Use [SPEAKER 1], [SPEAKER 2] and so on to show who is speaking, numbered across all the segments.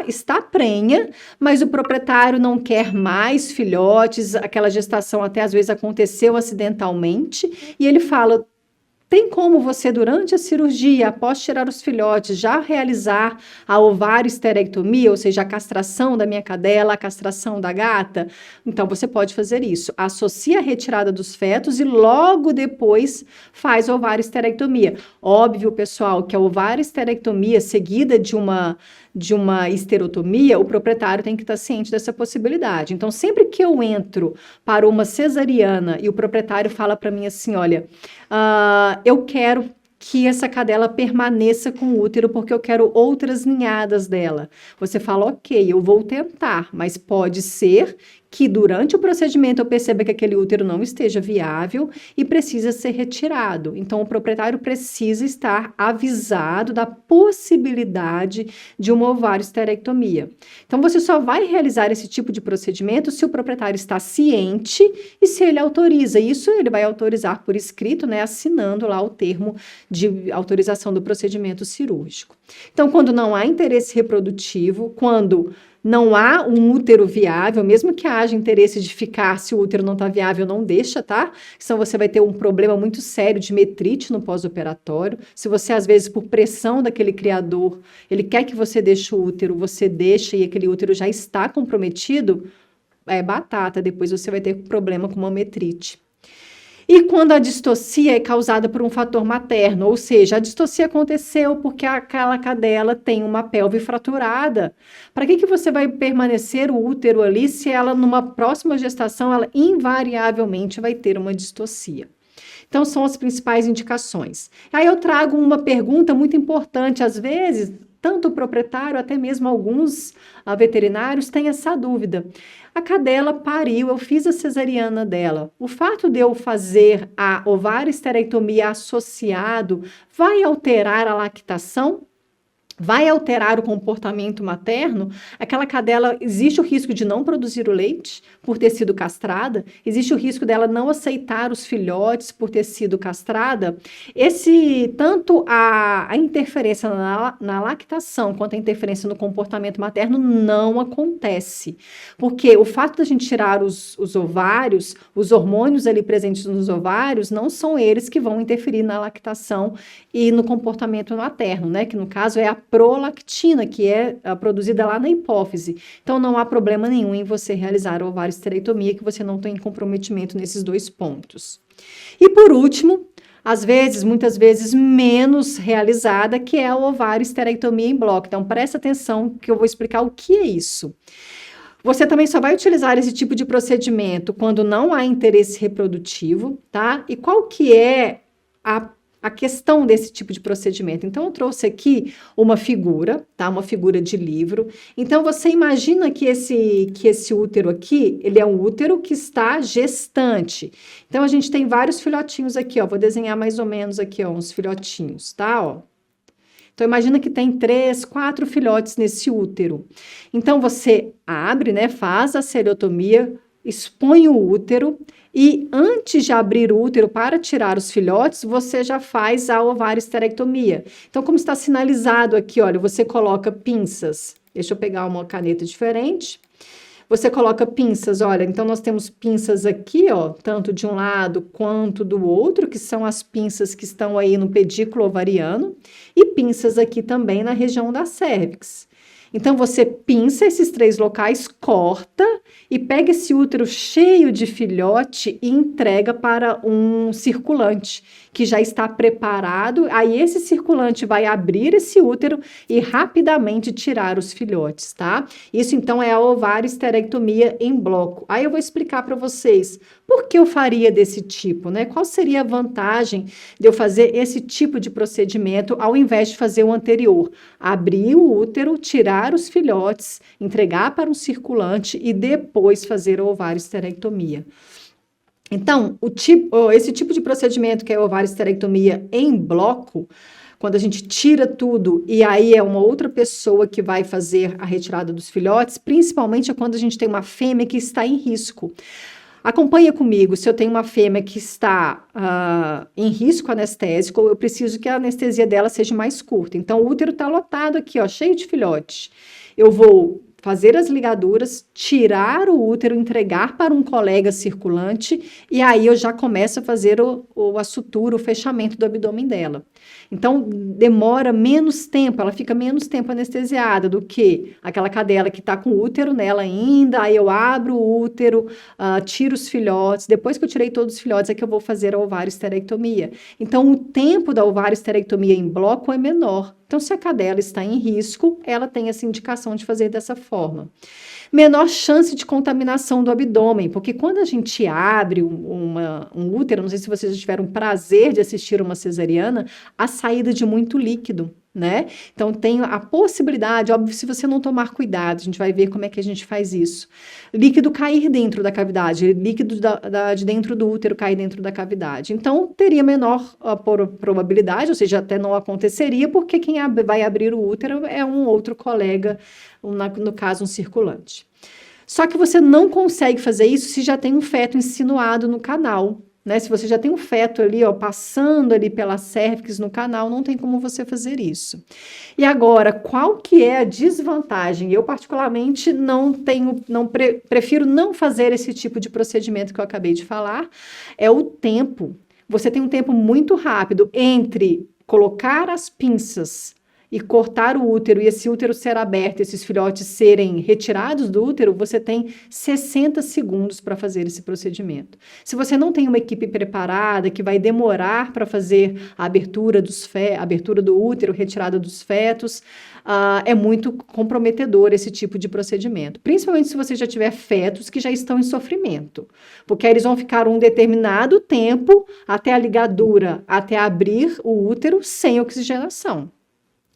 [SPEAKER 1] está prenha, mas o proprietário não quer mais filhotes, aquela gestação até às vezes aconteceu acidentalmente, e ele fala: tem como você, durante a cirurgia, após tirar os filhotes, já realizar a ovário-esterectomia, ou seja, a castração da minha cadela, a castração da gata? Então, você pode fazer isso. Associa a retirada dos fetos e logo depois faz a ovário-esterectomia. Óbvio, pessoal, que a ovário-esterectomia seguida de uma esterotomia, o proprietário tem que estar ciente dessa possibilidade. Então, sempre que eu entro para uma cesariana e o proprietário fala para mim assim, olha, eu quero que essa cadela permaneça com o útero porque eu quero outras ninhadas dela. Você fala, ok, eu vou tentar, mas pode ser que durante o procedimento eu perceba que aquele útero não esteja viável e precisa ser retirado. Então, o proprietário precisa estar avisado da possibilidade de uma ovário-esterectomia. Então, você só vai realizar esse tipo de procedimento se o proprietário está ciente e se ele autoriza. Isso ele vai autorizar por escrito, né, assinando lá o termo de autorização do procedimento cirúrgico. Então, quando não há interesse reprodutivo, quando não há um útero viável, mesmo que haja interesse de ficar, se o útero não está viável, não deixa, tá? Senão você vai ter um problema muito sério de metrite no pós-operatório. Se você, às vezes, por pressão daquele criador, ele quer que você deixe o útero, você deixa e aquele útero já está comprometido, é batata, depois você vai ter problema com uma metrite. E quando a distocia é causada por um fator materno, ou seja, a distocia aconteceu porque aquela cadela tem uma pelve fraturada. Para que você vai permanecer o útero ali se ela, numa próxima gestação, ela invariavelmente vai ter uma distocia? Então, são as principais indicações. Aí eu trago uma pergunta muito importante, às vezes, tanto o proprietário, até mesmo alguns veterinários têm essa dúvida. A cadela pariu, eu fiz a cesariana dela. O fato de eu fazer a ovário-esterectomia associado vai alterar a lactação? Vai alterar o comportamento materno? Aquela cadela, existe o risco de não produzir o leite por ter sido castrada? Existe o risco dela não aceitar os filhotes por ter sido castrada? Tanto a interferência na lactação quanto a interferência no comportamento materno não acontece. Porque o fato da gente tirar os ovários, os hormônios ali presentes nos ovários, não são eles que vão interferir na lactação e no comportamento materno, né? Que no caso é a prolactina, que é produzida lá na hipófise. Então, não há problema nenhum em você realizar a ovário-esterectomia, que você não tem comprometimento nesses dois pontos. E por último, muitas vezes menos realizada, que é a ovário-esterectomia em bloco. Então, presta atenção que eu vou explicar o que é isso. Você também só vai utilizar esse tipo de procedimento quando não há interesse reprodutivo, tá? E qual que é a questão desse tipo de procedimento? Então, eu trouxe aqui uma figura, tá? Uma figura de livro. Então, você imagina que esse útero aqui, ele é um útero que está gestante. Então, a gente tem vários filhotinhos aqui, ó. Vou desenhar mais ou menos aqui, ó, uns filhotinhos, tá? Ó. Então, imagina que tem 3, 4 filhotes nesse útero. Então, você abre, né? Faz a seriotomia, expõe o útero e antes de abrir o útero para tirar os filhotes, você já faz a ovário-esterectomia. Então, como está sinalizado aqui, olha, você coloca pinças. Deixa eu pegar uma caneta diferente. Você coloca pinças, olha, então nós temos pinças aqui, ó, tanto de um lado quanto do outro, que são as pinças que estão aí no pedículo ovariano, e pinças aqui também na região da cérvix. Então, você pinça esses 3 locais, corta e pega esse útero cheio de filhote e entrega para um circulante que já está preparado. Aí, esse circulante vai abrir esse útero e rapidamente tirar os filhotes, tá? Isso, então, é a ovário-esterectomia em bloco. Aí, eu vou explicar para vocês por que eu faria desse tipo, né? Qual seria a vantagem de eu fazer esse tipo de procedimento ao invés de fazer o anterior? Abrir o útero, tirar os filhotes, entregar para um circulante e depois fazer a ovário-esterectomia. Então, esse tipo de procedimento que é a ovário-esterectomia em bloco, quando a gente tira tudo e aí é uma outra pessoa que vai fazer a retirada dos filhotes, principalmente é quando a gente tem uma fêmea que está em risco. Acompanha comigo, se eu tenho uma fêmea que está em risco anestésico, eu preciso que a anestesia dela seja mais curta. Então, o útero está lotado aqui, ó, cheio de filhotes. Eu vou fazer as ligaduras, tirar o útero, entregar para um colega circulante, e aí eu já começo a fazer a sutura, o fechamento do abdômen dela. Então, demora menos tempo, ela fica menos tempo anestesiada do que aquela cadela que está com o útero nela ainda, aí eu abro o útero, tiro os filhotes, depois que eu tirei todos os filhotes é que eu vou fazer a ovário-esterectomia. Então, o tempo da ovário-esterectomia em bloco é menor. Então, se a cadela está em risco, ela tem essa indicação de fazer dessa forma. Menor chance de contaminação do abdômen, porque quando a gente abre um útero, não sei se vocês já tiveram prazer de assistir uma cesariana, a saída de muito líquido, né? Então, tem a possibilidade, óbvio, se você não tomar cuidado, a gente vai ver como é que a gente faz isso. Líquido cair dentro da cavidade, líquido de dentro do útero cair dentro da cavidade. Então, teria menor probabilidade, ou seja, até não aconteceria, porque quem vai abrir o útero é um outro colega, no caso, um circulante. Só que você não consegue fazer isso se já tem um feto insinuado no canal. Né? Se você já tem um feto ali, ó, passando ali pela cérvix no canal, não tem como você fazer isso. E agora, qual que é a desvantagem? Eu, particularmente, prefiro não fazer esse tipo de procedimento que eu acabei de falar, é o tempo. Você tem um tempo muito rápido entre colocar as pinças e cortar o útero, e esse útero ser aberto, esses filhotes serem retirados do útero, você tem 60 segundos para fazer esse procedimento. Se você não tem uma equipe preparada, que vai demorar para fazer a abertura do útero, retirada dos fetos, é muito comprometedor esse tipo de procedimento. Principalmente se você já tiver fetos que já estão em sofrimento. Porque aí eles vão ficar um determinado tempo até a ligadura, até abrir o útero sem oxigenação.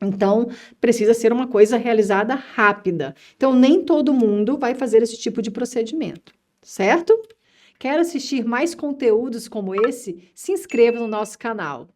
[SPEAKER 1] Então, precisa ser uma coisa realizada rápida. Então, nem todo mundo vai fazer esse tipo de procedimento, certo? Quer assistir mais conteúdos como esse? Se inscreva no nosso canal.